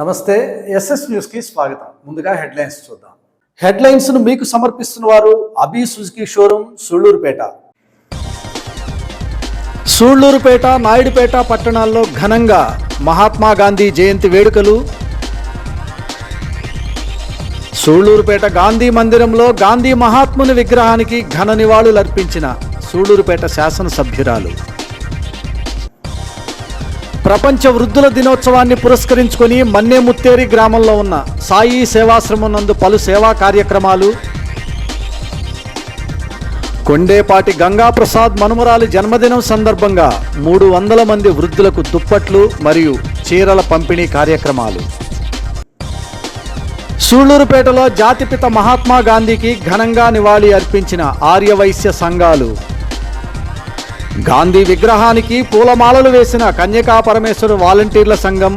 నమస్తే. ఎస్ఎస్ న్యూస్కి స్వాగతం. ముందుగా హెడ్లైన్స్ చూద్దాం. హెడ్లైన్స్ను మీకు సమర్పిస్తున్న వారు అభి సుజుకి షోరూమ్, సూళ్లూరుపేట. సూళ్లూరుపేట, నాయుడుపేట పట్టణాల్లో ఘనంగా మహాత్మా గాంధీ జయంతి వేడుకలు. సూళ్లూరుపేట గాంధీ మందిరంలో గాంధీ మహాత్ముని విగ్రహానికి ఘన నివాళులర్పించిన సూళ్లూరుపేట శాసనసభ్యురాలు. ప్రపంచ వృద్ధుల దినోత్సవాన్ని పురస్కరించుకొని మన్నేముత్తేరి గ్రామంలో ఉన్న సాయి సేవాశ్రమం నందు పలు సేవా కార్యక్రమాలు. కొండేపాటి గంగాప్రసాద్ మనుమరాలి జన్మదినం సందర్భంగా 300 మంది వృద్ధులకు దుప్పట్లు మరియు చీరల పంపిణీ కార్యక్రమాలు. సూళ్లూరుపేటలో జాతిపిత మహాత్మా గాంధీకి ఘనంగా నివాళి అర్పించిన ఆర్యవైశ్య సంఘాలు. గాంధీ విగ్రహానికి పూలమాలలు వేసిన కన్యకా పరమేశ్వర వాలంటీర్ల సంఘం,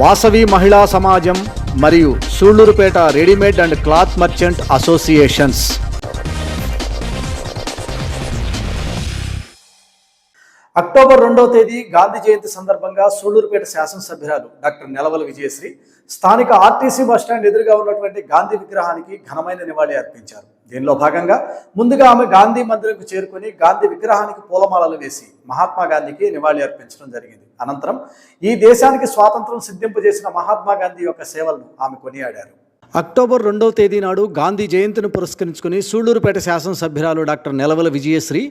వాసవి మహిళా సమాజం మరియు Sullurpeta readymade and cloth merchant associations. October 2వ తేదీ గాంధీ జయంతి సందర్భంగా సూళ్లూరుపేట శాసనసభ్యురాలు డాక్టర్ నెలవల విజయశ్రీ స్థానిక ఆర్టీసీ బస్టాండ్ ఎదురుగా ఉన్నటువంటి గాంధీ విగ్రహానికి ఘనమైన నివాళి అర్పించారు. దీనిలో భాగంగా ముందుగా ఆమె గాంధీ మందిరంకు చేరుకుని గాంధీ విగ్రహానికి పూలమాలలు వేసి మహాత్మా గాంధీకి నివాళి అర్పించడం జరిగింది. అనంతరం ఈ దేశానికి స్వాతంత్రం సిద్ధింపజేసిన మహాత్మా గాంధీ యొక్క సేవలను ఆమె కొనియాడారు. అక్టోబర్ 2వ తేదీ నాడు గాంధీ జయంతిని పురస్కరించుకుని సూళ్లూరుపేట శాసనసభ్యురాలు డాక్టర్ నెలవల విజయశ్రీ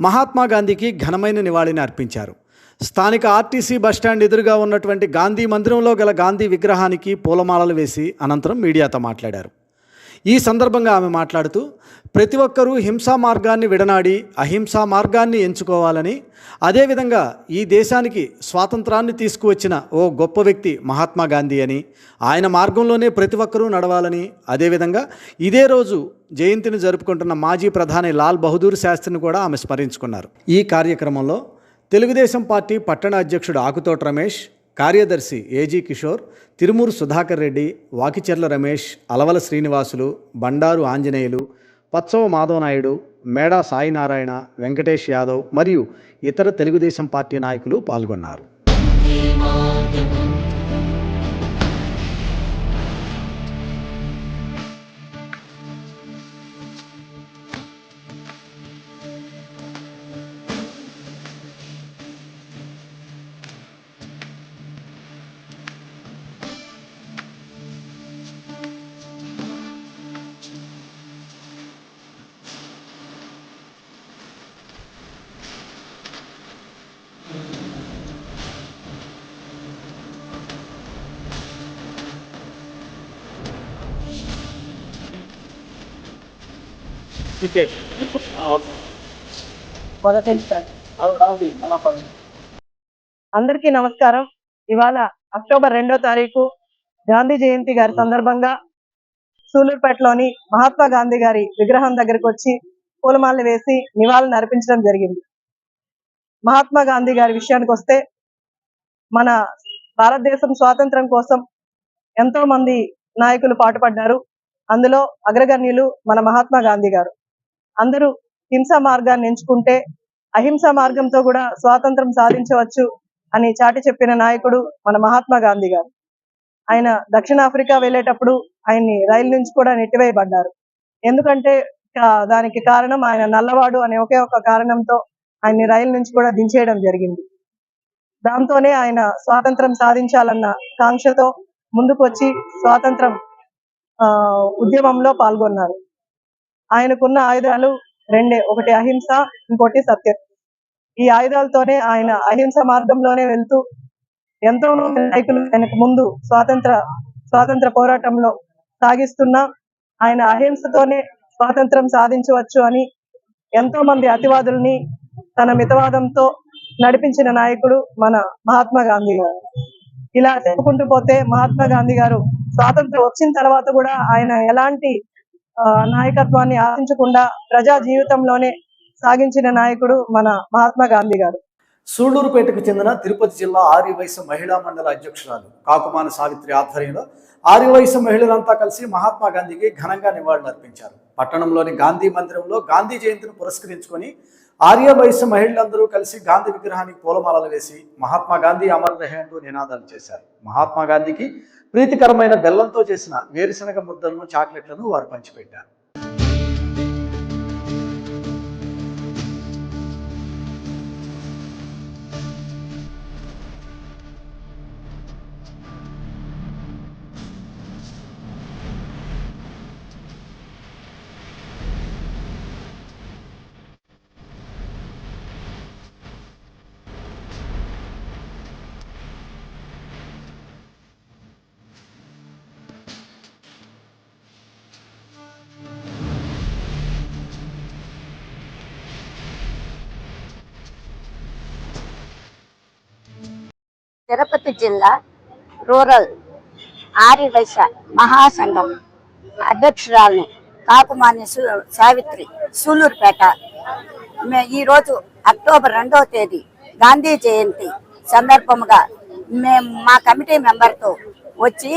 మహాత్మా గాంధీకి ఘనమైన నివాళిని అర్పించారు. స్థానిక ఆర్టీసీ బస్టాండ్ ఎదురుగా ఉన్నటువంటి గాంధీ మందిరంలో గల గాంధీ విగ్రహానికి పూలమాలలు వేసి అనంతరం మీడియాతో మాట్లాడారు. ఈ సందర్భంగా ఆమె మాట్లాడుతూ ప్రతి ఒక్కరూ హింసా మార్గాన్ని విడనాడి అహింసా మార్గాన్ని ఎంచుకోవాలని, అదేవిధంగా ఈ దేశానికి స్వాతంత్రాన్ని తీసుకువచ్చిన ఓ గొప్ప వ్యక్తి మహాత్మా గాంధీ అని, ఆయన మార్గంలోనే ప్రతి ఒక్కరూ నడవాలని, అదేవిధంగా ఇదే రోజు జయంతిని జరుపుకుంటున్న మాజీ ప్రధాని లాల్ బహదూర్ శాస్త్రిని కూడా ఆమె స్మరించుకున్నారు. ఈ కార్యక్రమంలో తెలుగుదేశం పార్టీ పట్టణ అధ్యక్షుడు ఆకుతోట రమేష్, కార్యదర్శి ఏజీ కిషోర్, తిరుమూరు సుధాకర్ రెడ్డి, వాకిచెర్ల రమేష్, అలవల శ్రీనివాసులు, బండారు ఆంజనేయులు, పచ్చవ మాధవనాయుడు, మేడా సాయినారాయణ, వెంకటేష్ యాదవ్ మరియు ఇతర తెలుగుదేశం పార్టీ నాయకులు పాల్గొన్నారు. అందరికీ నమస్కారం. ఇవాళ అక్టోబర్ 2వ తారీఖు గాంధీ జయంతి గారి సందర్భంగా సూళ్లూరుపేటలోని మహాత్మా గాంధీ గారి విగ్రహం దగ్గరకు వచ్చి పూలమాలలు వేసి నివాళులు అర్పించడం జరిగింది. మహాత్మా గాంధీ గారి విషయానికి వస్తే, మన భారతదేశం స్వాతంత్రం కోసం ఎంతో మంది నాయకులు పాటుపడ్డారు. అందులో అగ్రగణ్యులు మన మహాత్మా గాంధీ గారు. అందరూ హింసా మార్గాన్ని ఎంచుకుంటే అహింసా మార్గంతో కూడా స్వాతంత్రం సాధించవచ్చు అని చాటి చెప్పిన నాయకుడు మన మహాత్మా గాంధీ గారు. ఆయన దక్షిణాఫ్రికా వెళ్ళేటప్పుడు ఆయన్ని రైలు నుంచి కూడా నెట్టివేయబడ్డారు. ఎందుకంటే దానికి కారణం ఆయన నల్లవాడు అనే ఒకే ఒక కారణంతో ఆయన్ని రైలు నుంచి కూడా దించేయడం జరిగింది. దాంతోనే ఆయన స్వాతంత్రం సాధించాలన్న కాంక్షతో ముందుకు వచ్చి స్వాతంత్రం ఉద్యమంలో పాల్గొన్నారు. ఆయనకున్న ఆయుధాలు రెండే, ఒకటి అహింస, ఇంకోటి సత్యం. ఈ ఆయుధాలతోనే ఆయన అహింస మార్గంలోనే వెళ్తూ ఎంతో మంది నాయకులు ఆయనకు ముందు స్వాతంత్ర పోరాటంలో సాగిస్తున్నా ఆయన అహింసతోనే స్వాతంత్రం సాధించవచ్చు అని ఎంతో మంది అతివాదుల్ని తన మితవాదంతో నడిపించిన నాయకుడు మన మహాత్మా గాంధీ గారు. ఇలా చెప్పుకుంటూ పోతే మహాత్మా గాంధీ గారు స్వాతంత్రం వచ్చిన తర్వాత కూడా ఆయన ఎలాంటి నాయకత్వాన్ని ఆశించకుండా ప్రజా జీవితంలోనే సాగించిన నాయకుడు మన మహాత్మా గాంధీ గారు. సూళ్లూరుపేటకు చెందిన తిరుపతి జిల్లా ఆర్యవైశ్య మహిళా మండల అధ్యక్షురాలు కాకుమాన సావిత్రి ఆధ్వర్యంలో ఆర్యవైశ్య మహిళలంతా కలిసి మహాత్మా గాంధీకి ఘనంగా నివాళులు అర్పించారు. పట్టణంలోని గాంధీ మందిరంలో గాంధీ జయంతిని పురస్కరించుకొని ఆర్య వయస్సు మహిళలందరూ కలిసి గాంధీ విగ్రహానికి పూలమాలలు వేసి మహాత్మా గాంధీ అమర్ రహే అంటూ నినాదాలు చేశారు. మహాత్మా గాంధీకి ప్రీతికరమైన బెల్లంతో చేసిన వేరుశనగ ముద్దలను, చాక్లెట్లను వారు పంచిపెట్టారు. తిరుపతి జిల్లా రూరల్ ఆర్యవైశ్య మహాసంఘం అధ్యక్షురాలని కాకుమాని సావిత్రి, సూలూరుపేట. ఈరోజు అక్టోబర్ 2వ తేదీ గాంధీ జయంతి సందర్భంగా మేము మా కమిటీ మెంబర్తో వచ్చి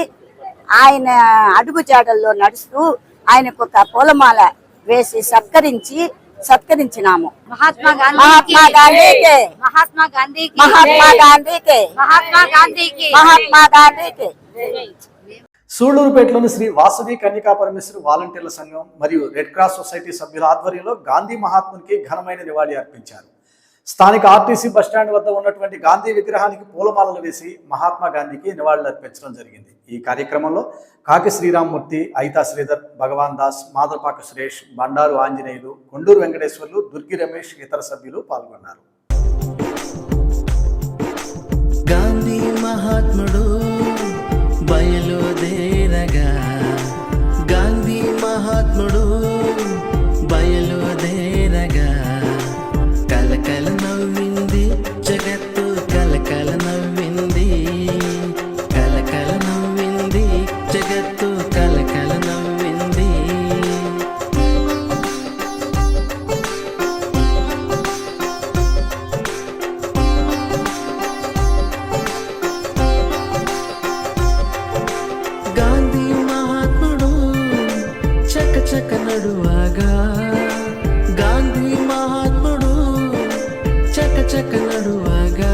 ఆయన అడుగుజాడల్లో నడుస్తూ ఆయనకు ఒక పూలమాల వేసి సత్కరించినాము. महात्मा మహాత్మా గాంధీకి, महात्मा गांधी की మహాత్మా గాంధీకి, महात्मा गांधी की మహాత్మా గాంధీకి. సూళ్లూరుపేటలోని శ్రీ వాసవి కన్యకా పరమేశ్వరి వాలంటీర్ల సంఘం మరియు రెడ్ క్రాస్ సొసైటీ సభ్యుల ఆధ్వర్యంలో గాంధీ మహాత్మునికి ఘనమైన నివాళి అర్పించారు. స్థానిక ఆర్టీసీ బస్టాండ్ వద్ద ఉన్నటువంటి గాంధీ విగ్రహానికి పూలమాలలు వేసి మహాత్మా గాంధీకి నివాళులు అర్పించడం జరిగింది. ఈ కార్యక్రమంలో కాకి శ్రీరామ్మూర్తి, అయితా శ్రీధర్, భగవాన్ దాస్, మాదపాక సురేష్, బండారు ఆంజనేయులు, కొండూరు వెంకటేశ్వర్లు, దుర్గి రమేష్, ఇతర సభ్యులు పాల్గొన్నారు. గాంధీ మహాత్ముడు బయలుదేరగా, గాంధీ మహాత్ముడు బయలుదేరగా, కలకల నవ్వింది జగత్తు, కలకల నవ్వింది, కలకల నవ్వింది జగత్తు, కలకల నవ్వింది. గాంధీ మహాత్ముడు చక చక నడువాగా, గాంధీ మహాత్ముడు చక చక నడువాగా,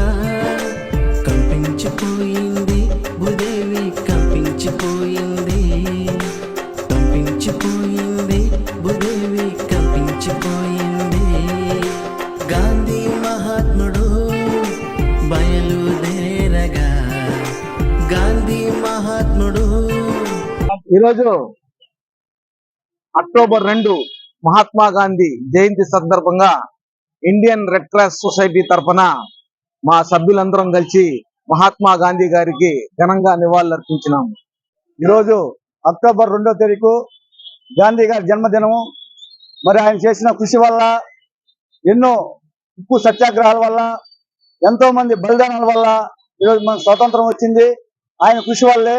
కంపించిపోయింది భూదేవి, కంపించిపోయింది, కంపించిపోయింది భూదేవి, కంపించిపోయింది. గాంధీ మహాత్ముడు బయలుదేరగా, గాంధీ మహాత్ముడు. ఈరోజు అక్టోబర్ 2 మహాత్మా గాంధీ జయంతి సందర్భంగా ఇండియన్ రెడ్ క్రాస్ సొసైటీ తరఫున మా సభ్యులందరం కలిసి మహాత్మా గాంధీ గారికి ఘనంగా నివాళులర్పించినాము. ఈరోజు అక్టోబర్ 2వ తేదీకు గాంధీ గారి జన్మదినము. మరి ఆయన చేసిన కృషి వల్ల, ఎన్నో ఉప్పు సత్యాగ్రహాల వల్ల, ఎంతో మంది బలిదానాల వల్ల ఈరోజు మనకు స్వాతంత్రం వచ్చింది. ఆయన కృషి వల్లే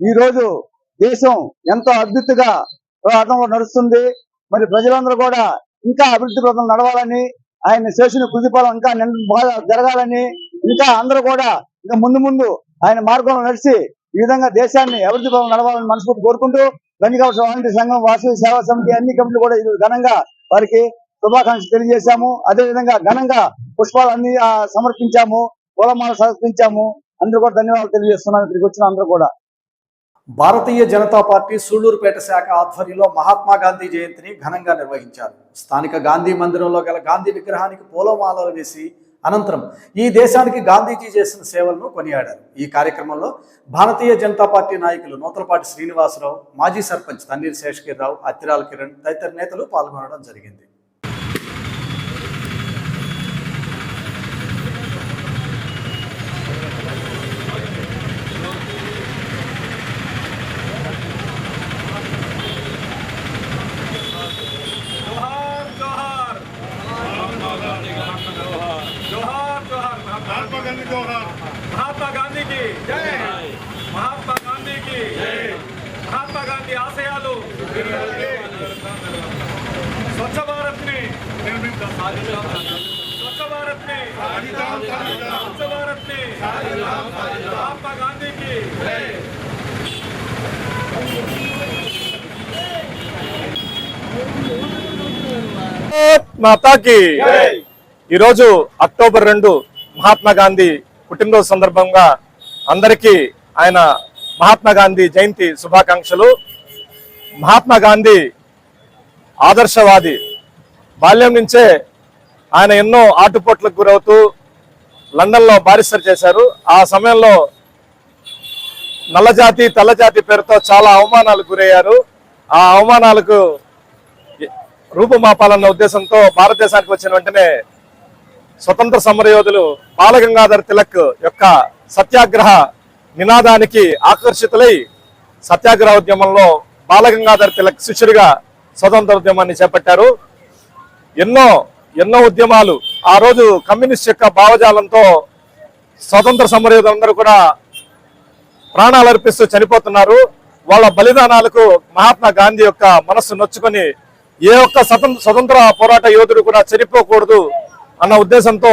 ఈరోజు దేశం ఎంతో అద్భుతంగా అర్థంలో నడుస్తుంది. మరి ప్రజలందరూ కూడా ఇంకా అభివృద్ధి పథం నడవాలని, ఆయన చేసిన కృషి ఫలం ఇంకా బాగా జరగాలని, ఇంకా అందరూ కూడా ఇంకా ముందు ఆయన మార్గంలో నడిచి ఈ విధంగా దేశాన్ని అభివృద్ధి పథం నడవాలని మనస్ఫూర్తి కోరుకుంటూ, గంజిగావలసిన వాలంటీర్ సంఘం, వాసవి సేవా సమితి అన్ని కమిటీలు కూడా ఇది ఘనంగా వారికి శుభాకాంక్షలు తెలియజేశాము. అదేవిధంగా ఘనంగా పుష్పాలు అన్ని సమర్పించాము, పూలమాల సమర్పించాము. అందరూ కూడా ధన్యవాదాలు తెలియజేస్తున్నాం. ఇక్కడికి వచ్చిన అందరూ కూడా. భారతీయ జనతా పార్టీ సూళ్లూరుపేట శాఖ ఆధ్వర్యంలో మహాత్మా గాంధీ జయంతిని ఘనంగా నిర్వహించారు. స్థానిక గాంధీ మందిరంలో గల గాంధీ విగ్రహానికి పూలమాలలు వేసి అనంతరం ఈ దేశానికి గాంధీజీ చేసిన సేవలను కొనియాడారు. ఈ కార్యక్రమంలో భారతీయ జనతా పార్టీ నాయకులు నూతలపాటి శ్రీనివాసరావు, మాజీ సర్పంచ్ తన్నీర్ శేషగిరిరావు, అత్తిరాల కిరణ్ తదితర నేతలు పాల్గొనడం జరిగింది. महात्मा गांधी की जय, महात्मा गांधी की जय, महात्मा गांधी आशयालु स्वच्छ भारत में, स्वच्छ भारत में, स्वच्छ भारत में महात्मा गांधी की जय. माता की जय. ఈరోజు అక్టోబర్ 2 మహాత్మా గాంధీ పుట్టినరోజు సందర్భంగా అందరికీ ఆయన మహాత్మా గాంధీ జయంతి శుభాకాంక్షలు. మహాత్మా గాంధీ ఆదర్శవాది. బాల్యం నుంచే ఆయన ఎన్నో ఆటుపోట్లకు గురవుతూ లండన్లో బారిస్టర్ చేశారు. ఆ సమయంలో నల్లజాతి తెల్లజాతి పేరుతో చాలా అవమానాలకు గురయ్యారు. ఆ అవమానాలకు రూపుమాపాలన్న ఉద్దేశంతో భారతదేశానికి వచ్చిన వెంటనే స్వతంత్ర సమరయోధులు బాలగంగాధర్ తిలక్ యొక్క సత్యాగ్రహ నినాదానికి ఆకర్షితులై సత్యాగ్రహ ఉద్యమంలో బాలగంగాధర్ తిలక్ శిష్యుడిగా స్వతంత్ర ఉద్యమాన్ని చేపట్టారు. ఎన్నో ఉద్యమాలు ఆ రోజు కమ్యూనిస్ట్ యొక్క భావజాలంతో స్వతంత్ర సమరయోధులందరూ కూడా ప్రాణాలు అర్పిస్తూ చనిపోతున్నారు. వాళ్ళ బలిదానాలకు మహాత్మా గాంధీ యొక్క మనస్సు నొచ్చుకొని ఏ ఒక్క స్వతంత్ర పోరాట యోధుడు కూడా చనిపోకూడదు అన్న ఉద్దేశంతో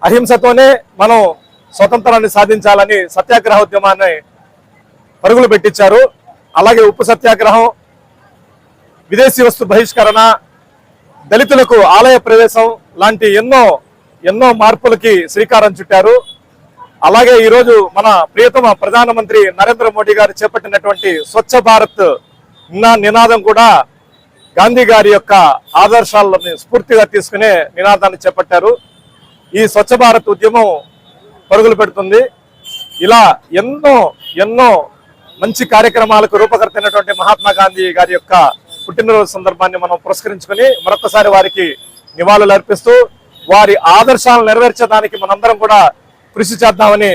అహింసతోనే మనం స్వతంత్రాన్ని సాధించాలని సత్యాగ్రహ ఉద్యమాన్ని పరుగులు పెట్టించారు. అలాగే ఉప్పు సత్యాగ్రహం, విదేశీ వస్తు బహిష్కరణ, దళితులకు ఆలయ ప్రవేశం లాంటి ఎన్నో మార్పులకి శ్రీకారం చుట్టారు. అలాగే ఈరోజు మన ప్రియతమ ప్రధానమంత్రి నరేంద్ర మోడీ గారు చేపట్టినటువంటి స్వచ్ఛ భారత్ నినాదం కూడా గాంధీ గారి యొక్క ఆదర్శాలను స్ఫూర్తిగా తీసుకునే నినాదాన్ని చేపట్టారు. ఈ స్వచ్ఛ భారత్ ఉద్యమం పరుగులు పెడుతుంది. ఇలా ఎన్నో మంచి కార్యక్రమాలకు రూపకర్త అయినటువంటి మహాత్మా గాంధీ గారి యొక్క పుట్టినరోజు సందర్భాన్ని మనం పురస్కరించుకొని మరొకసారి వారికి నివాళులు అర్పిస్తూ వారి ఆదర్శాలను నెరవేర్చడానికి మనందరం కూడా కృషి చేద్దామని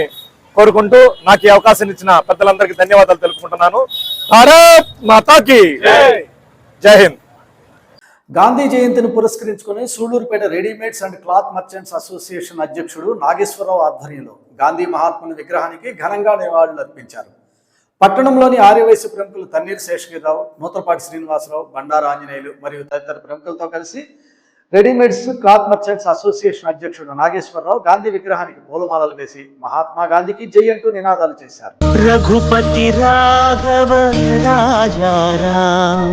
కోరుకుంటూ నాకు ఈ అవకాశం ఇచ్చిన పెద్దలందరికీ ధన్యవాదాలు తెలుపుకుంటున్నాను. భారత్ మాతాకి జై హింద్. గాంధీ జయంతిని పురస్కరించుకుని Sullurpeta readymades and cloth merchants association అధ్యక్షుడు నాగేశ్వరరావు ఆధ్వర్యంలో గాంధీ మహాత్ముని విగ్రహానికి ఘనంగా నివాళులు అర్పించారు. పట్టణంలోని ఆర్యవైశ్య ప్రముఖులు తన్నీరు శేషగిరిరావు, నూతలపాటి శ్రీనివాసరావు, బండారు ఆంజనేయులు మరియు తదితర ప్రముఖులతో కలిసి రెడీమేడ్స్ క్లాత్ మర్చెంట్స్ అసోసియేషన్ అధ్యక్షుడు నాగేశ్వరరావు గాంధీ విగ్రహానికి పూలమాలలు వేసి మహాత్మా గాంధీకి జై అంటూ నినాదాలు చేశారు. రఘుపతి రాఘవ రాజారాం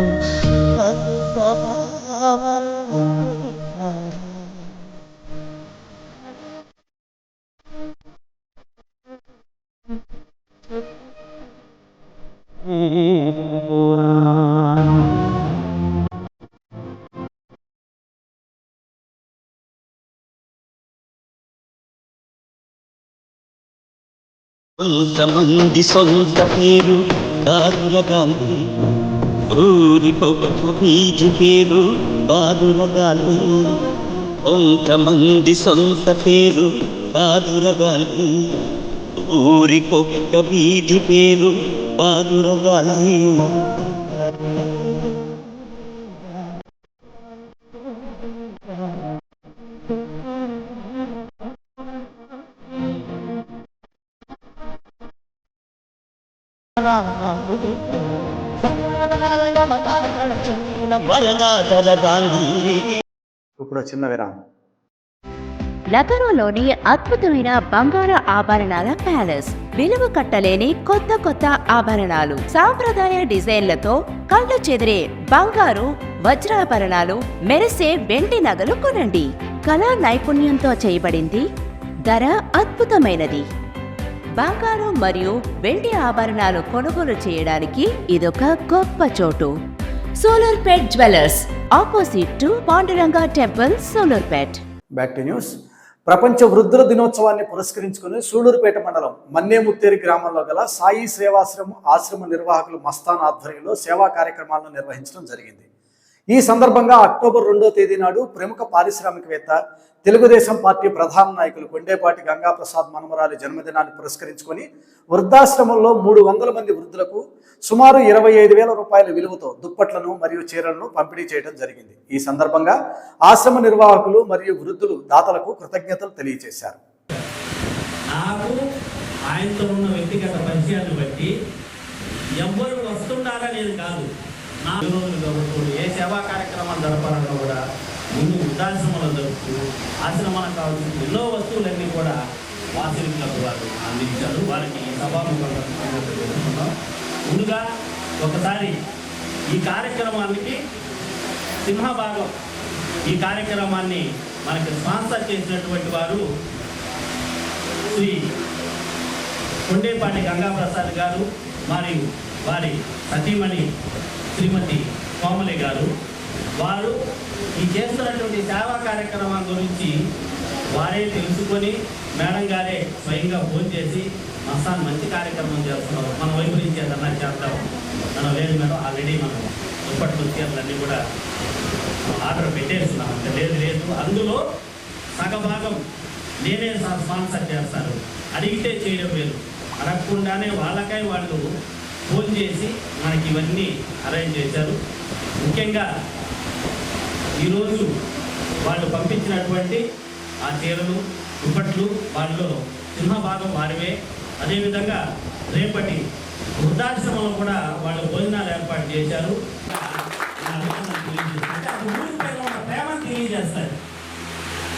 కొంతమంది సొంత పేరు దారుల గాంధీ, ఊరి పొగకు బీజి పేరు బాదుల గాంధీ. కొంతమంది సొంత పేరు బాదుల గాంధీ, ఊరి పొగ బీజి పేరు బాదుల గాంధీ. ఇప్పుడు చిన్న విరామం. నగరంలోని అద్భుతమైన బంగారు ఆభరణాల ప్యాలెస్, విలువ కట్టలేని కొత్త ఆభరణాలు, సాంప్రదాయ డిజైన్లతో కళ్ళు చెదిరే బంగారు వజ్రాభరణాలు, మెరిసే వెండి నగలు కొనండి. కళా నైపుణ్యంతో చేయబడింది, ధర అద్భుతమైనది. బంగారు మరియు వెండి ఆభరణాలు కొనుగోలు చేయడానికి ఇదొక గొప్ప చోటు. Sullurpet jewellers, opposite to Panduranga temple, Sullurpet. Back to news. ప్రపంచ వృద్ధుల దినోత్సవాన్ని పురస్కరించుకుని సూళ్లూరుపేట మండలం మన్నేముత్తేరి గ్రామంలో గల సాయి ఆశ్రమ నిర్వాహకులు మస్తాన్ ఆధ్వర్యంలో సేవా కార్యక్రమాలను నిర్వహించడం జరిగింది. ఈ సందర్భంగా అక్టోబర్ 2వ తేదీ నాడు ప్రముఖ పారిశ్రామికవేత్త, తెలుగుదేశం పార్టీ ప్రధాన నాయకులు కొండేపాటి గంగాప్రసాద్ మనమరాలి జన్మదినాన్ని పురస్కరించుకొని వృద్ధాశ్రమంలో 300 మంది వృద్ధులకు సుమారు 25,000 రూపాయల విలువతో దుప్పట్లను మరియు చీరలను పంపిణీ చేయడం జరిగింది. ఈ సందర్భంగా ఆశ్రమ నిర్వాహకులు మరియు వృద్ధులు దాతలకు కృతజ్ఞతలు తెలియజేశారు. నాకు ఆయనతో ఉన్న వ్యక్తిగత పరిచయాన్ని బట్టి ఎవ్వరు వస్తుండాలనేది కాదు, నా రోజులు ఏ సేవా కార్యక్రమాలు జరపాలన్నా కూడా ముందు వృద్ధాశ్రమంలో జరుపుతూ ఆశ్రమానికి కావాల్సిన ఎన్నో వస్తువులన్నీ కూడా వాసవికులకు వారు అందించారు. వారికి సభాముఖంగా ముందుగా ఒకసారి ఈ కార్యక్రమానికి సింహభాగం ఈ కార్యక్రమాన్ని మనకి స్పాన్సర్ చేసినటువంటి వారు శ్రీ కొండేపాటి గంగాప్రసాద్ గారు మరియు వారి సతీమణి శ్రీమతి కోమలి గారు. వారు ఈ చేస్తున్నటువంటి సేవా కార్యక్రమం గురించి వారే తెలుసుకొని మేడం గారే స్వయంగా ఫోన్ చేసి మస్తాన్ మంచి కార్యక్రమం చేస్తున్నారు, మన వైపు నుంచి ఏదన్నా చేద్దాం. మనం లేదు మేడం, ఆల్రెడీ మనం దుప్పట్లు చీరలన్నీ కూడా ఆర్డర్ పెట్టేస్తున్నాం అంటే లేదు అందులో సగభాగం నేనే స్పాన్సర్ చేస్తాను. అడిగితే చేయడం లేదు, అడగకుండానే వాళ్ళకై వాళ్ళు ఫోన్ చేసి మనకి ఇవన్నీ అరేంజ్ చేశారు. ముఖ్యంగా ఈరోజు వాళ్ళు పంపించినటువంటి ఆ చీరలు దుప్పట్లు వాళ్ళలో సింహభాగం వారివే. అదేవిధంగా రేపటి వృద్ధాశ్రమంలో కూడా వాళ్ళు భోజనాలు ఏర్పాటు చేశారు. అంటే అది ఊరిపై ఉన్న ప్రేమను తెలియజేస్తారు.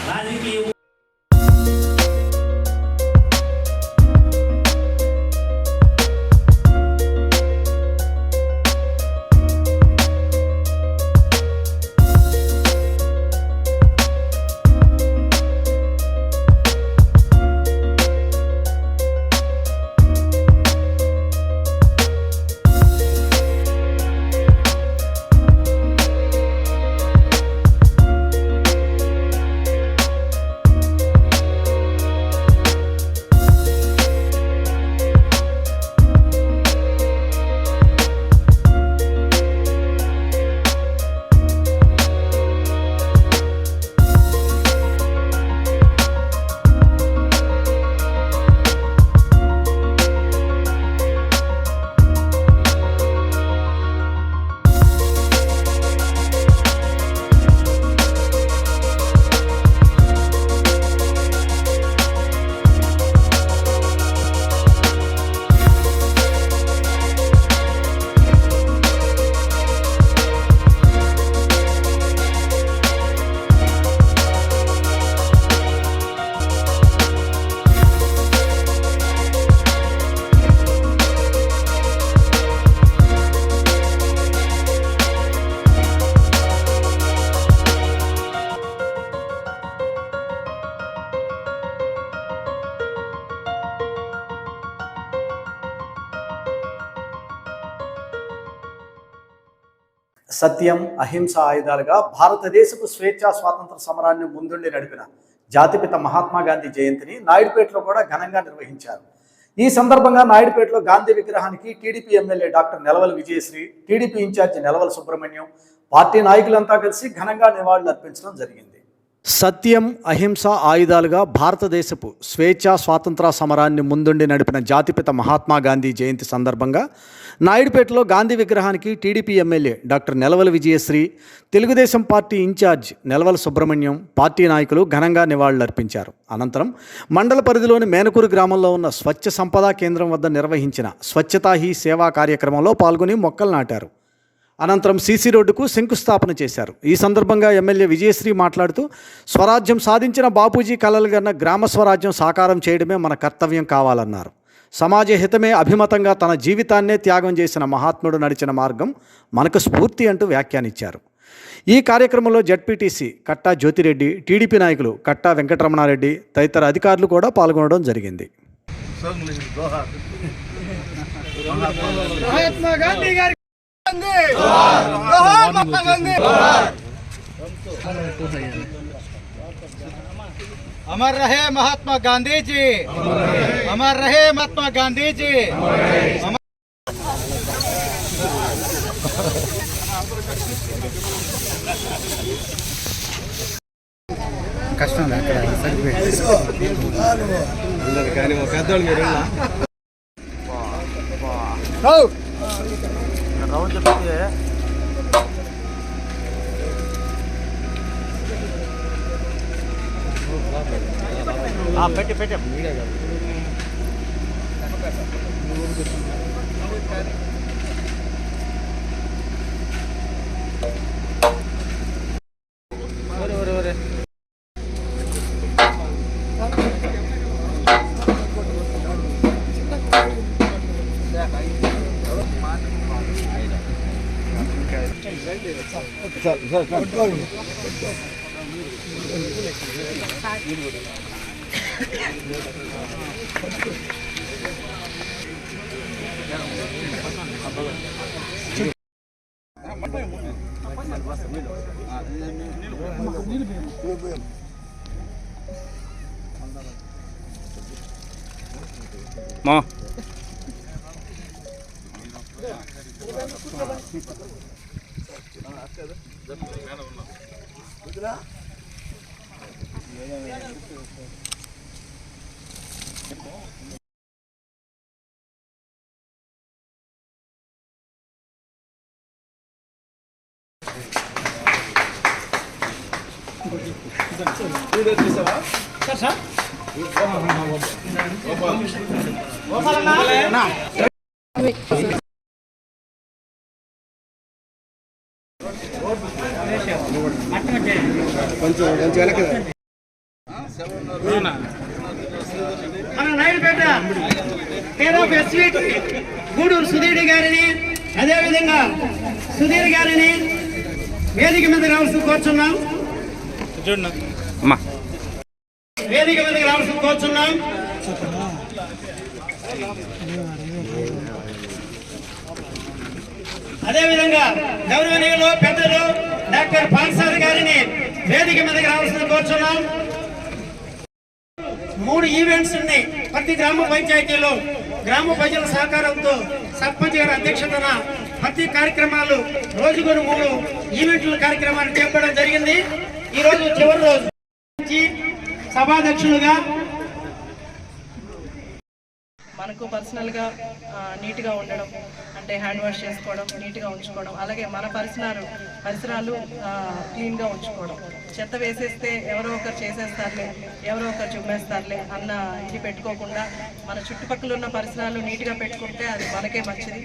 రాజకీయ సత్యం అహింస ఆయుధాలుగా భారతదేశపు స్వేచ్ఛా స్వాతంత్ర సమరాన్ని ముందుండి నడిపిన జాతిపిత మహాత్మా గాంధీ జయంతిని నాయుడుపేటలో కూడా ఘనంగా నిర్వహించారు. ఈ సందర్భంగా నాయుడుపేటలో గాంధీ విగ్రహానికి TDP MLA doctor Nelavala Vijayasri, TDP incharge Nelavala Subrahmanyam, party నాయకులంతా కలిసి ఘనంగా నివాళులు అర్పించడం జరిగింది. సత్యం అహింస ఆయుధాలుగా భారతదేశపు స్వేచ్ఛా స్వాతంత్ర సమరాన్ని ముందుండి నడిపిన జాతిపిత మహాత్మా గాంధీ జయంతి సందర్భంగా నాయుడుపేటలో గాంధీ విగ్రహానికి TDP MLA doctor Nelavala Vijayasri, Telugu Desam party incharge Nelavala Subrahmanyam, party నాయకులు ఘనంగా నివాళులర్పించారు. అనంతరం మండల పరిధిలోని మేనకూరు గ్రామంలో ఉన్న స్వచ్ఛ సంపదా కేంద్రం వద్ద నిర్వహించిన స్వచ్ఛతా హీ సేవా కార్యక్రమంలో పాల్గొని మొక్కలు నాటారు. అనంతరం సీసీ రోడ్డుకు శంకుస్థాపన చేశారు. ఈ సందర్భంగా ఎమ్మెల్యే విజయశ్రీ మాట్లాడుతూ, స్వరాజ్యం సాధించిన బాపూజీ కలలు కన్న గ్రామ స్వరాజ్యం సాకారం చేయడమే మన కర్తవ్యం కావాలన్నారు. సమాజ హితమే అభిమతంగా తన జీవితాన్నే త్యాగం చేసిన మహాత్ముడు నడిచిన మార్గం మనకు స్ఫూర్తి అంటూ వ్యాఖ్యానించారు. ఈ కార్యక్రమంలో జడ్పీటీసీ కట్టా జ్యోతిరెడ్డి, టీడీపీ నాయకులు కట్టా వెంకటరమణారెడ్డి తదితర అధికారులు కూడా పాల్గొనడం జరిగింది. अमर रहे महात्मा गांधी जी, अमर रहे महात्मा गांधी जी। కష్టం అక్కడ కానీ పెద్దోళ్ళు మీరు పెట్టి పెట్టి సార్ మన నాయుడుపేట కేర్ ఆఫ్ ఎస్వీట్ గూడూరు సుధీర్ గారిని, అదేవిధంగా సుధీర్ గారిని వేదిక మీద రావాల్సి కోరుచున్నాం. వేదిక మీదకి రావాల్సి కోరుచున్నాం. అదేవిధంగా గౌరవనీయులు పెద్దలు డాక్టర్ పాల్సార్ గారిని వేదిక మీదకి రావాల్సిన కోరుచున్నాం. 3 ఈవెంట్స్ ఉన్నాయి ప్రతి గ్రామ పంచాయతీలో. గ్రామ ప్రజల సహకారంతో సర్పంచ్ గారి అధ్యక్షతన ప్రతి కార్యక్రమాలు రోజుకు 3 ఈవెంట్ల కార్యక్రమాలు చేపట్టడం జరిగింది. ఈ రోజు చివరి రోజు సభాధ్యక్షులుగా మనకు పర్సనల్గా నీట్గా ఉండడం, అంటే హ్యాండ్ వాష్ చేసుకోవడం, నీట్గా ఉంచుకోవడం, అలాగే మన పరిసరాలు క్లీన్గా ఉంచుకోవడం. చెత్త వేసేస్తే ఎవరో ఒకరు చేసేస్తారులే, ఎవరో ఒకరు చుమ్మేస్తారులే అన్న ఇది పెట్టుకోకుండా మన చుట్టుపక్కల ఉన్న పరిసరాలు నీట్గా పెట్టుకుంటే అది మనకే మంచిది.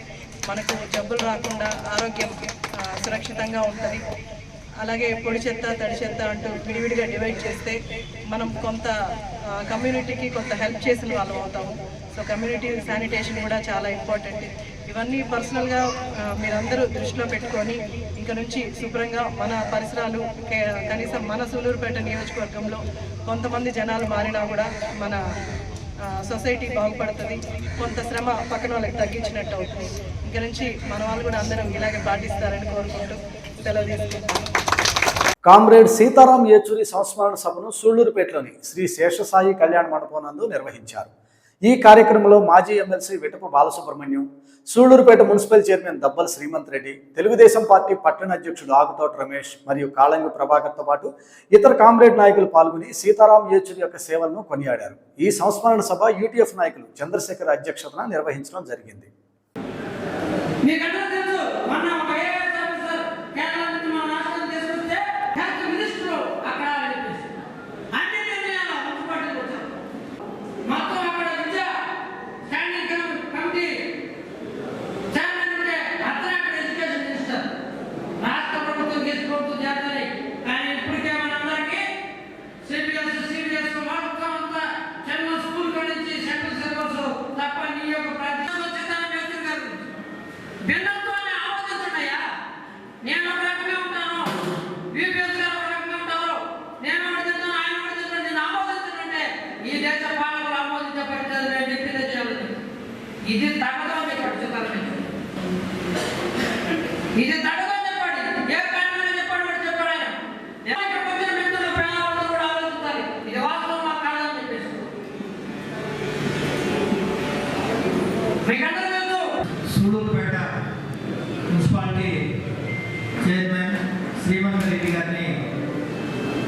మనకు జబ్బులు రాకుండా ఆరోగ్యం సురక్షితంగా ఉంటుంది. అలాగే పొడి చెత్త, తడి చెత్త అంటూ విడివిడిగా డివైడ్ చేస్తే మనం కొంత కమ్యూనిటీకి కొంత హెల్ప్ చేసిన వాళ్ళం అవుతాము. సో కమ్యూనిటీ శానిటేషన్ కూడా చాలా ఇంపార్టెంట్. ఇవన్నీ పర్సనల్గా మీరందరూ దృష్టిలో పెట్టుకొని ఇంక నుంచి శుభ్రంగా మన పరిసరాలు, కనీసం మన సూలూరుపేట నియోజకవర్గంలో కొంతమంది జనాలు మారినా కూడా మన సొసైటీ బాగుపడుతుంది. కొంత శ్రమ పక్కన వాళ్ళకి తగ్గించినట్టు అవుతుంది. ఇంక నుంచి మన వాళ్ళు కూడా అందరూ ఇలాగే పాటిస్తారని కోరుకుంటూ సెలవు తీసుకుంటాం. కామ్రేడ్ సీతారాం యేచూరి సంస్మరణ సభను సూళ్లూరుపేటలోని శ్రీ శేషసాయి కళ్యాణ మండపం నందు నిర్వహించారు. ఈ కార్యక్రమంలో మాజీ MLC Vetapu Balasubrahmanyam, Sullurpeta municipal chairman Dabbal Srimanth Reddy, Telugu Desam party పట్టణ అధ్యక్షుడు ఆగుతోట రమేష్ మరియు కాళంగి ప్రభాకర్తో పాటు ఇతర కామ్రేడ్ నాయకులు పాల్గొని సీతారాం యేచూరి యొక్క సేవలను కొనియాడారు. ఈ సంస్మరణ సభ యూటీఎఫ్ నాయకులు చంద్రశేఖర్ అధ్యక్షతన నిర్వహించడం జరిగింది. ఇది తగ్గదని చెప్పండి, ఇది తగ్గదని చెప్పండి, ఏ కారణం చెప్పండి చెప్పాడు ఆయన. పొద్దున మిత్రులు పేదవాళ్ళు కూడా ఆలోచించాలి, ఇది వాస్తవం మా కాదని చెప్పేసి. మీకందరూ సూళ్లూరుపేట మున్సిపాలిటీ చైర్మన్ శ్రీమంత్ రెడ్డి గారిని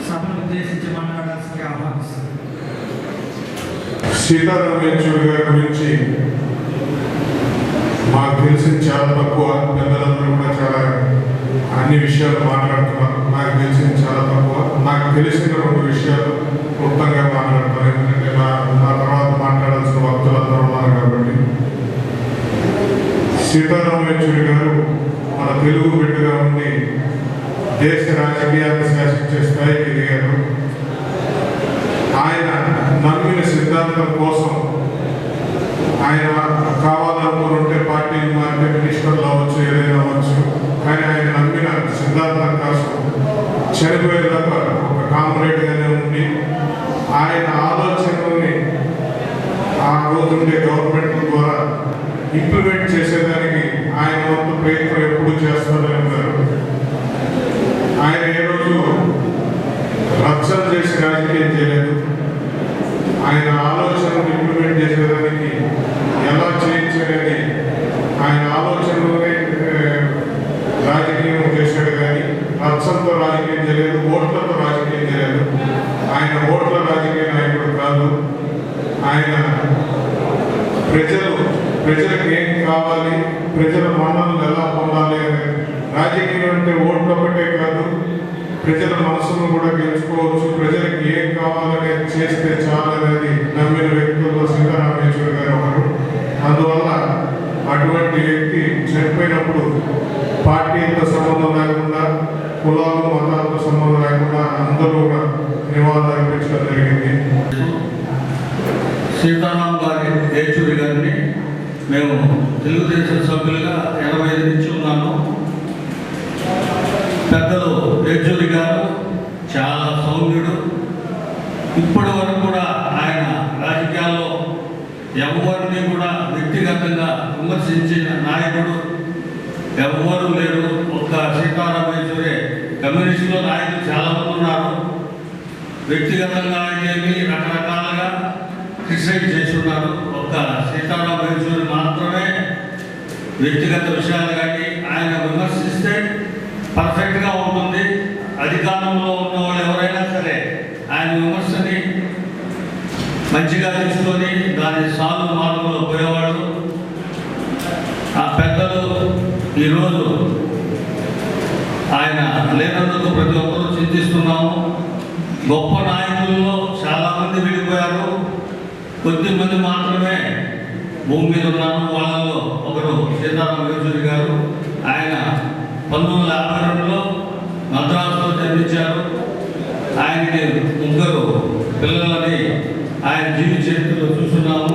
సభను ఉద్దేశించి మాట్లాడాల్సిందిగా ఆహ్వానిస్తారు. సీతారాం యేచూరి గారి గురించి మాకు తెలిసిన చాలా తక్కువ. పెద్దలందరూ కూడా చాలా అన్ని విషయాలు మాట్లాడుతున్నారు. నాకు తెలిసిన చాలా తక్కువ. నాకు తెలిసిన 2 విషయాలు క్లుప్తంగా మాట్లాడతారు. ఎందుకంటే నా తర్వాత మాట్లాడాల్సిన భక్తులందరూ ఉన్నారు కాబట్టి. సీతారాం యేచూరి గారు మన తెలుగు బిడ్డగా ఉండి దేశ రాజకీయాలను శాసించే స్థాయికి ఎదిగారు. ఆయన నమ్మిన సిద్ధాంతం కోసం ఆయన కావాలనుకుంటే పార్టీని మారితే మినిస్టర్లు అవ్వచ్చు, ఏదైనా అవ్వచ్చు, కానీ ఆయన నమ్మిన సిద్ధాంతం కోసం చనిపోయేదాకా ఒక ఇంప్లిమెంట్ చేసేదానికి ఆయన వంతు ప్రయత్నం ఎప్పుడు చేస్తూనే ఉన్నారు. ఆయన ఏ రోజు రచ్చలు చేసి రాజకీయం చేయలేదు. ఆయన ఆలోచనలు ఇంప్లిమెంట్ చేసేదానికి ఎలా చేయించనేది ఆయన ఆలోచనలోనే రాజకీయం చేశాడు. కానీ రచ్చలతో రాజకీయం చేయలేదు, ఓట్లతో రాజకీయం చేయలేదు. ఆయన ఓట్ల రాజకీయ నాయకుడు కాదు. ఆయన ప్రజలకు ఏం కావాలి, ప్రజల మన్ననలు ఎలా పొందాలి అనే రాజకీయం అంటే ఓట్లు ఒకటే కాదు, ప్రజల మనసును కూడా గెలుచుకోవచ్చు. ప్రజలకు ఏం కావాలనేది చేస్తే చాలనేది నమ్మిన వ్యక్తుల్లో సీతారామేశ్వరి గారు ఒకరు. అందువల్ల అటువంటి వ్యక్తి చనిపోయినప్పుడు పార్టీలతో సంబంధం లేకుండా, కులాలు మతాలతో సంబంధం లేకుండా అందరూ కూడా నివాళులు అర్పించడం జరిగింది. సీతారాం గారి యేచూరి గారిని మేము తెలుగుదేశం సభ్యులుగా 85 నుంచి ఉన్నాను. పెద్దలు యేచూరి గారు చాలా సౌమ్యుడు. ఇప్పటి వరకు కూడా ఆయన రాజకీయాల్లో ఎవరిని కూడా వ్యక్తిగతంగా విమర్శించిన నాయకుడు ఎవరు లేరు. ఒక్క సీతారాం యేచూరి. కమ్యూనిస్టులో నాయకులు చాలామంది ఉన్నారు. వ్యక్తిగతంగా అయితే రకరకాలుగా క్రిటిసైజ్ చేస్తున్నారు. ఒక్క సీతారాం యేచూరి మాత్రమే వ్యక్తిగత విషయాలు కానీ ఆయన విమర్శిస్తే పర్ఫెక్ట్గా ఉంటుంది. అధికారంలో ఉన్న వాళ్ళు ఎవరైనా సరే ఆయన విమర్శని మంచిగా తీసుకొని దాని సాల్వ్ మార్గంలో పోయేవాళ్ళు. ఆ పెద్దలు ఈరోజు ఆయన లేనందుకు ప్రతి ఒక్కరూ చింతిస్తున్నాము. గొప్ప నాయకుల్లో చాలామంది వెళ్ళిపోయారు, కొద్దిమంది మాత్రమే భూమి మీద ఉన్నారు. వాళ్ళలో ఒకరు సీతారాం యేచూరి గారు. ఆయన 1952లో మద్రాసులో జన్మించారు. ఆయనకి 3 పిల్లలని ఆయన జీవిత చరిత్రలో చూస్తున్నాము.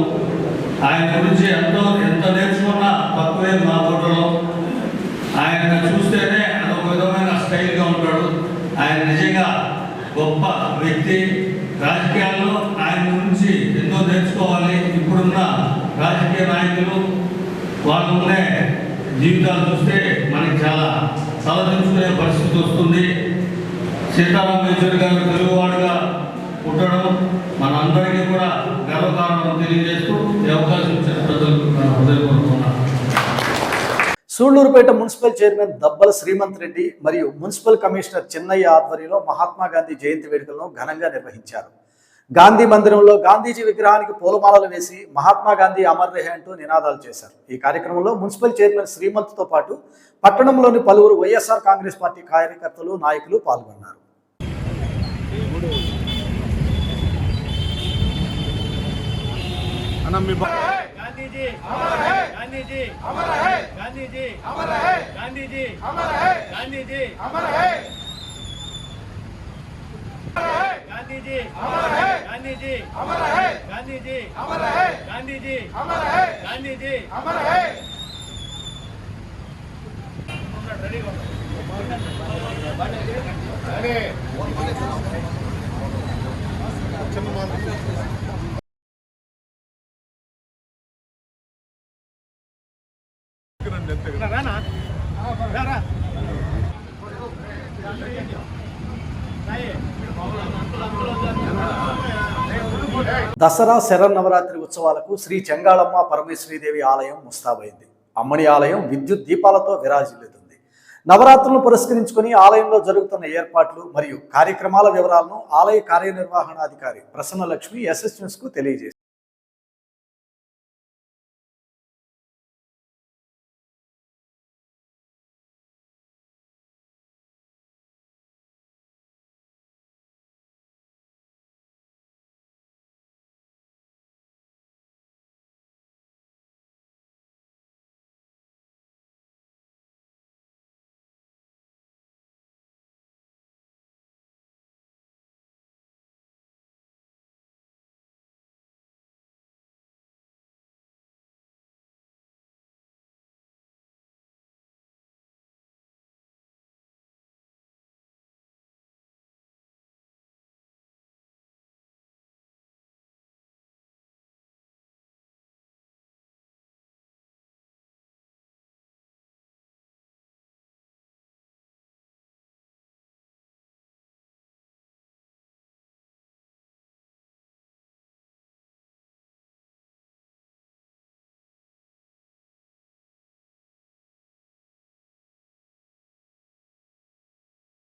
ఆయన గురించి ఎంత నేర్చుకున్నా తక్కువే మా ఫోటోలో. ఆయన చూస్తేనే అదొక విధమైన స్టైల్గా ఉంటాడు. ఆయన నిజంగా గొప్ప వ్యక్తి. రాజకీయాల్లో ఆయన గురించి ఎన్నో నేర్చుకోవాలి. ఇప్పుడున్న రాజకీయ నాయకులు వాళ్ళు ఉండే జీవితాలు చూస్తే మనకి చాలా తలదించుకునే పరిస్థితి వస్తుంది. సీతారాం యేచూరి గారు తెలుగువాడుగా పుట్టడం మన అందరికీ కూడా గర్వకారణం తెలియజేస్తూ ఈ అవకాశం ఇచ్చిన ప్రజలకు హృదయపూర్వకంగా. సూళ్లూరుపేట మున్సిపల్ చైర్మన్ దబ్బల శ్రీమంత్ రెడ్డి మరియు మున్సిపల్ కమిషనర్ చిన్నయ్య ఆధ్వర్యంలో మహాత్మా గాంధీ జయంతి వేడుకలను ఘనంగా నిర్వహించారు. గాంధీ మందిరంలో గాంధీజీ విగ్రహానికి పూలమాలలు వేసి మహాత్మా గాంధీ అమర్ రహే అంటూ నినాదాలు చేశారు. ఈ కార్యక్రమంలో మున్సిపల్ చైర్మన్ శ్రీమంత్తో పాటు పట్టణంలోని పలువురు వైఎస్ఆర్ కాంగ్రెస్ పార్టీ కార్యకర్తలు, నాయకులు పాల్గొన్నారు. गांधी जी अमर है, गांधी जी अमर है, गांधी जी अमर है, गांधी जी अमर है, गांधी जी अमर है, गांधी जी अमर है, गांधी जी अमर है, गांधी जी अमर है, गांधी जी अमर है, गांधी जी अमर है. దసరా శరన్నవరాత్రి ఉత్సవాలకు శ్రీ చెంగాళమ్మ పరమేశ్వరీదేవి ఆలయం ముస్తాబైంది. అమ్మని ఆలయం విద్యుత్ దీపాలతో విరాజిల్లుతుంది. నవరాత్రులను పురస్కరించుకొని ఆలయంలో జరుగుతున్న ఏర్పాట్లు మరియు కార్యక్రమాల వివరాలను ఆలయ కార్యనిర్వహణాధికారి ప్రసన్నలక్ష్మి ఎస్ఎస్ న్యూస్ కు తెలియజేశారు.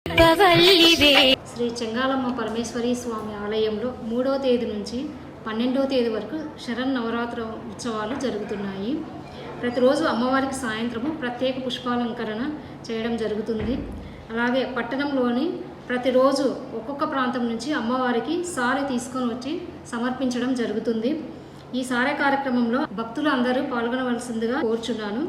శ్రీ చెంగాలమ్మ పరమేశ్వరి స్వామి ఆలయంలో 3వ తేదీ నుంచి 12వ తేదీ వరకు శరన్నవరాత్రి ఉత్సవాలు జరుగుతున్నాయి. ప్రతిరోజు అమ్మవారికి సాయంత్రము ప్రత్యేక పుష్పాలంకరణ చేయడం జరుగుతుంది. అలాగే పట్టణంలోని ప్రతిరోజు ఒక్కొక్క ప్రాంతం నుంచి అమ్మవారికి సారె తీసుకొని వచ్చి సమర్పించడం జరుగుతుంది. ఈ సారె కార్యక్రమంలో భక్తులు అందరూ పాల్గొనవలసిందిగా కోరుచున్నాను.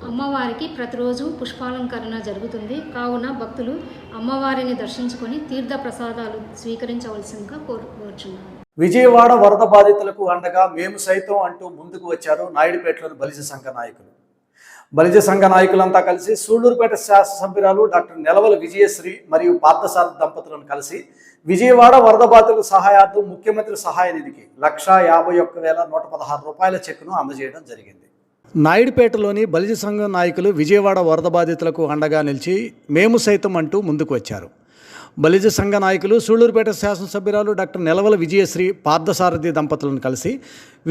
అమ్మవారికి ప్రతిరోజు పుష్పాలంకరణ జరుగుతుంది కావున భక్తులు అమ్మవారిని దర్శించుకొని తీర్థ ప్రసాదాలు స్వీకరించవలసిందిగా కోరుచున్నాను. విజయవాడ వరద బాధితులకు అండగా మేము సైతం అంటూ ముందుకు వచ్చారు నాయుడుపేటలోని బలిజ సంఘ నాయకులు. బలిజ సంఘ నాయకులంతా కలిసి సూళ్లూరుపేట శాసనసభ్యురాలు డాక్టర్ నెలవల విజయశ్రీ మరియు పార్థసారథి దంపతులను కలిసి విజయవాడ వరద బాధితులకు సహాయార్థం ముఖ్యమంత్రి సహాయ నిధికి 151,116 రూపాయల చెక్కును అందజేయడం జరిగింది. నాయుడుపేటలోని బలిజ సంఘం నాయకులు విజయవాడ వరద బాధితులకు అండగా నిలిచి మేము సైతం అంటూ ముందుకు వచ్చారు. బలిజ సంఘ నాయకులు సూళ్లూరుపేట శాసనసభ్యురాలు డాక్టర్ నెలవల విజయశ్రీ పార్థసారథి దంపతులను కలిసి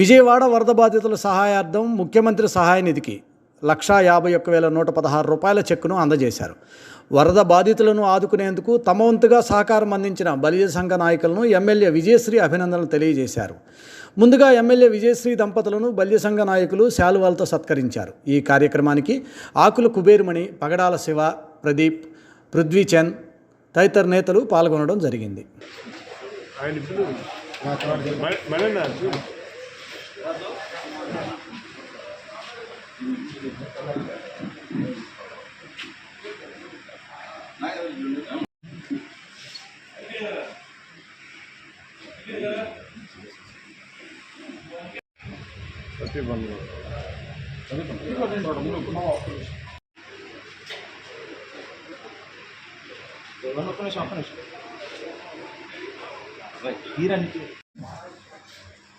విజయవాడ వరద బాధితుల సహాయార్థం ముఖ్యమంత్రి సహాయ నిధికి 151,116 రూపాయల చెక్కును అందజేశారు. వరద బాధితులను ఆదుకునేందుకు తమ వంతుగా సహకారం అందించిన బలిజ సంఘ నాయకులను ఎమ్మెల్యే విజయశ్రీ అభినందనలు తెలియజేశారు. ముందుగా ఎమ్మెల్యే విజయశ్రీ దంపతులను బలిజ సంఘ నాయకులు శాలువాలతో సత్కరించారు. ఈ కార్యక్రమానికి ఆకుల కుబేరుమణి, పగడాల శివ, ప్రదీప్, పృథ్వీచంద్ తదితర నేతలు పాల్గొనడం జరిగింది.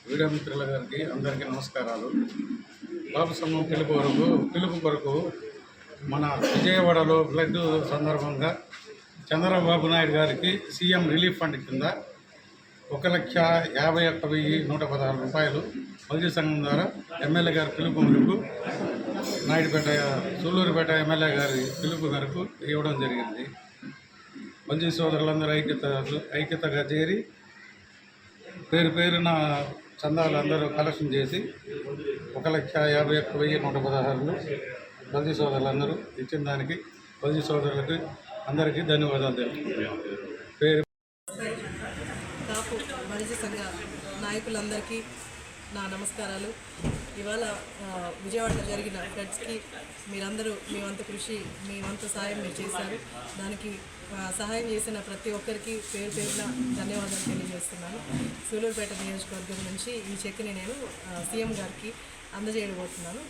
మీడియా మిత్రుల గారికి అందరికీ నమస్కారాలు. బాబు సంఘం పిలుపు కొరకు మన విజయవాడలో బ్లడ్ సందర్భంగా చంద్రబాబు నాయుడు గారికి సీఎం రిలీఫ్ ఫండ్ కింద 1,51,116 రూపాయలు బలిజ సంఘం ద్వారా ఎమ్మెల్యే గారి పిలుపు మేరకు సూళ్లూరుపేట ఎమ్మెల్యే గారి పిలుపు మేరకు ఇవ్వడం జరిగింది. బలిజ సోదరులందరూ ఐక్యతగా చేరి పేరున చందాలు అందరూ కలెక్షన్ చేసి 1,51,116 బలిజ సోదరులందరూ ఇచ్చిన దానికి బలిజ సోదరులకు అందరికీ ధన్యవాదాలు తెలుపుతున్నాను. కాపు బలిజ సంఘ నాయకులందరికీ నా నమస్కారాలు. ఇవాళ విజయవాడలో జరిగిన ఫ్లడ్స్కి మీరందరూ మీ వంతు కృషి, మీ వంతు సాయం మీరు చేశారు. దానికి సహాయం చేసిన ప్రతి ఒక్కరికి పేరున ధన్యవాదాలు తెలియజేస్తున్నాను. సూళ్లూరుపేట నియోజకవర్గం నుంచి ఈ చెక్ని నేను సీఎం గారికి అందజేయబోతున్నాను.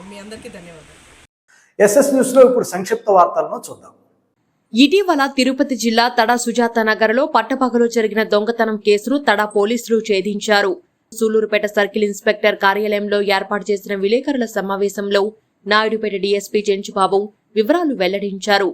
మీ అందరికీ ధన్యవాదాలు. ఎస్ఎస్ న్యూస్లో ఇప్పుడు సంక్షిప్త వార్తలను చూద్దాం. ఇటీవల తిరుపతి జిల్లా తడ సుజాత నగర్లో పట్టపగలు జరిగిన దొంగతనం కేసును తడ పోలీసులు ఛేదించారు. సూళ్లూరుపేట సర్కిల్ ఇన్స్పెక్టర్ కార్యాలయంలో ఏర్పాటు చేసిన విలేకరుల సమావేశంలో నాయుడుపేట డీఎస్పీ చెంచుబాబు వివరాలు వెల్లడించారు.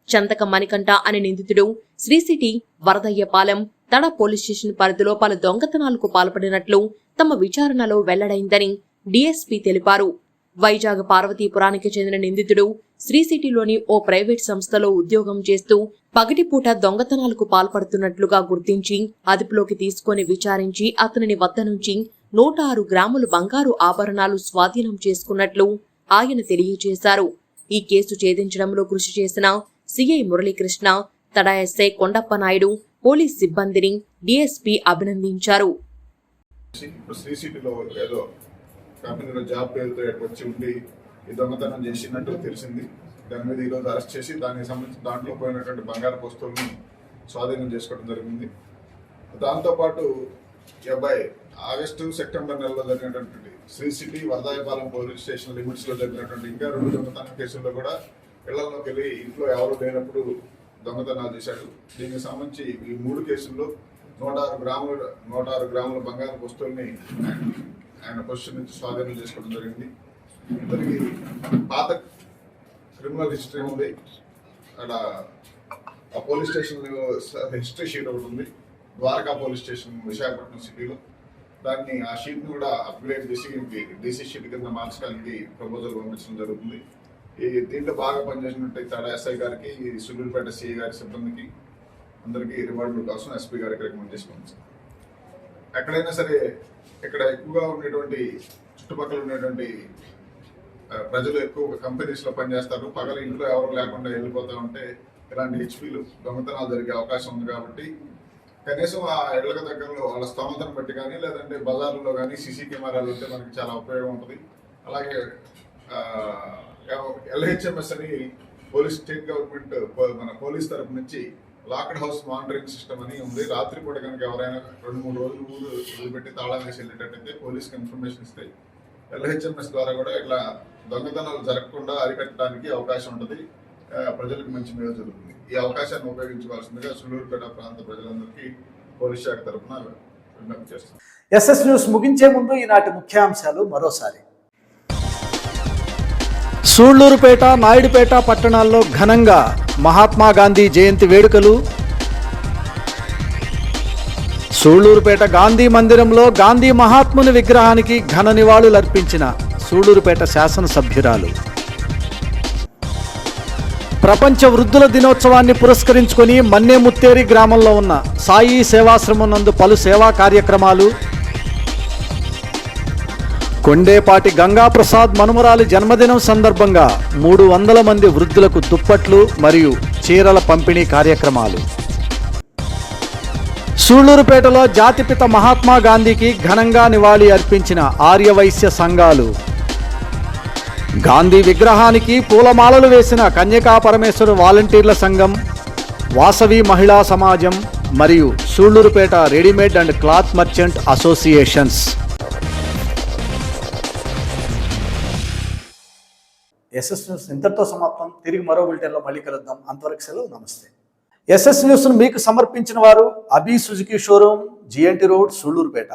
చంతక మణికంఠ అనే నిందితుడు శ్రీసిటీ, వరదయ్యపాలెం, తడ పోలీస్ స్టేషన్ పరిధిలో పలు దొంగతనాలకు పాల్పడినట్లు తమ విచారణలో వెల్లడైందని డీఎస్పీ తెలిపారు. వైజాగ్ పార్వతీపురానికి చెందిన నిందితుడు శ్రీసిటీలోని ఓ ప్రైవేట్ సంస్థలో ఉద్యోగం చేస్తూ పగటిపూట దొంగతనాలకు పాల్పడుతున్నట్లుగా గుర్తించి అదుపులోకి తీసుకుని విచారించి అతనిని వద్ద నుంచి 106 గ్రాముల బంగారు ఆభరణాలు స్వాధీనం చేసుకున్నట్లు ఆయన తెలియజేశారు. ఈ కేసు ఛేదించడంలో కృషి చేసిన సిఐ మురళీకృష్ణ, తడ ఎస్ఐ కొండప్ప నాయుడు, పోలీస్ సిబ్బందిని డీఎస్పీ అభినందించారు. కంపెనీలో జాబ్ పేరుతో వచ్చి ఉండి ఈ దొంగతనం చేసినట్టు తెలిసింది. దాని మీద ఈరోజు అరెస్ట్ చేసి దానికి సంబంధించి దాంట్లో పోయినటువంటి బంగారు వస్తువులను స్వాధీనం చేసుకోవడం జరిగింది. దాంతోపాటు ఈ అబ్బాయి ఆగస్టు, సెప్టెంబర్ నెలలో జరిగినటువంటి శ్రీసిటీ, వరదాయపాలెం పోలీస్ స్టేషన్ లిమిట్స్లో జరిగినటువంటి ఇంకా 2 దొంగతనం కేసుల్లో కూడా ఇళ్లలోకి వెళ్ళి ఇంట్లో ఎవరు లేనప్పుడు దొంగతనాలు చేశాడు. దీనికి సంబంధించి ఈ 3 కేసుల్లో 106 గ్రాముల బంగారు వస్తువుల్ని ఆయన పొజిషన్ నుంచి స్వాధీనం చేసుకోవడం జరిగింది. ఇతనికి పాత క్రిమినల్ హిస్టరీ ఉంది. అక్కడ ఆ పోలీస్ స్టేషన్ హిస్టరీ షీట్ ఒకటి ఉంది, ద్వారకా పోలీస్ స్టేషన్ విశాఖపట్నం సిటీలో. దాన్ని ఆ షీట్ని కూడా అప్గ్రేడ్ చేసి డీసీ షీట్ కింద మార్చడానికి ప్రపోజల్ పంపించడం జరుగుతుంది. దీంట్లో బాగా పనిచేసినట్టు తడ ఎస్ఐ గారికి, సులూరుపేట సిఐ గారి సిబ్బందికి అందరికీ రివార్డుల కోసం ఎస్పీ గారికి రికమెండ్ చేసుకోండి. ఎక్కడైనా సరే ఇక్కడ ఎక్కువగా ఉండేటువంటి చుట్టుపక్కల ఉండేటువంటి ప్రజలు ఎక్కువ కంపెనీస్లో పనిచేస్తారు. పగల ఇంట్లో ఎవరు లేకుండా వెళ్ళిపోతూ ఉంటే ఇలాంటి హెచ్పీలు దొంగతనాలు జరిగే అవకాశం ఉంది. కాబట్టి కనీసం ఆ ఇళ్లకు దగ్గరలో వాళ్ళ స్తోమతను బట్టి కానీ లేదంటే బజార్లో కానీ సీసీ కెమెరాలు ఉంటే మనకి చాలా ఉపయోగం ఉంటుంది. అలాగే LHMS అని పోలీస్ స్టేట్ గవర్నమెంట్ మన పోలీస్ తరఫు నుంచి లాక్డ్ హౌస్ మానిటరింగ్ సిస్టమ్ అని ఉంది. రాత్రిపూట కనుక ఎవరైనా 2-3 రోజులు ఊరు వదిలిపెట్టి తాళం వేసి వెళ్ళేటట్టయితే పోలీస్కి ఇన్ఫర్మేషన్ ఇస్తే LHMS ద్వారా కూడా ఇట్లా దొంగతనాలు జరగకుండా అరికట్టడానికి అవకాశం ఉంటుంది. ప్రజలకు మంచి మేలు జరుగుతుంది. ఈ అవకాశాన్ని ఉపయోగించుకోవాల్సిందిగా సులూరుపేట ప్రాంత ప్రజలందరికీ పోలీస్ శాఖ తరఫున విజ్ఞప్తి చేస్తున్నాం. SS న్యూస్ ముగించే ముందు ఈనాటి ముఖ్యాంశాలు మరోసారి. సూళ్లూరుపేట, నాయుడుపేట పట్టణాల్లో ఘనంగా మహాత్మా గాంధీ జయంతి వేడుకలు. సూళ్లూరుపేట గాంధీ మందిరంలో గాంధీ మహాత్ముని విగ్రహానికి ఘన నివాళులర్పించిన సూళ్లూరుపేట శాసనసభ్యురాలు. ప్రపంచ వృద్ధుల దినోత్సవాన్ని పురస్కరించుకొని మన్నేముత్తేరి గ్రామంలో ఉన్న సాయి సేవాశ్రమం నందు పలు సేవా కార్యక్రమాలు. కొండేపాటి గంగాప్రసాద్ మనుమరాలి జన్మదినం సందర్భంగా 300 మంది వృద్ధులకు దుప్పట్లు మరియు చీరల పంపిణీ కార్యక్రమాలు. సూళ్లూరుపేటలో జాతిపిత మహాత్మా గాంధీకి ఘనంగా నివాళి అర్పించిన ఆర్యవైశ్య సంఘాలు. గాంధీ విగ్రహానికి పూలమాలలు వేసిన కన్యకా పరమేశ్వర వాలంటీర్ల సంఘం, వాసవి మహిళా సమాజం మరియు Sullurpeta readymade and cloth merchant associations. SS news ఇంతటితో సమాప్తం. తిరిగి మరో బులెటిన్లో మళ్ళీ కలుద్దాం. అంతవరకు సెలవు. నమస్తే. SS న్యూస్ను మీకు సమర్పించిన వారు Abhi Suzuki showroom, GNT road, Sullurpeta.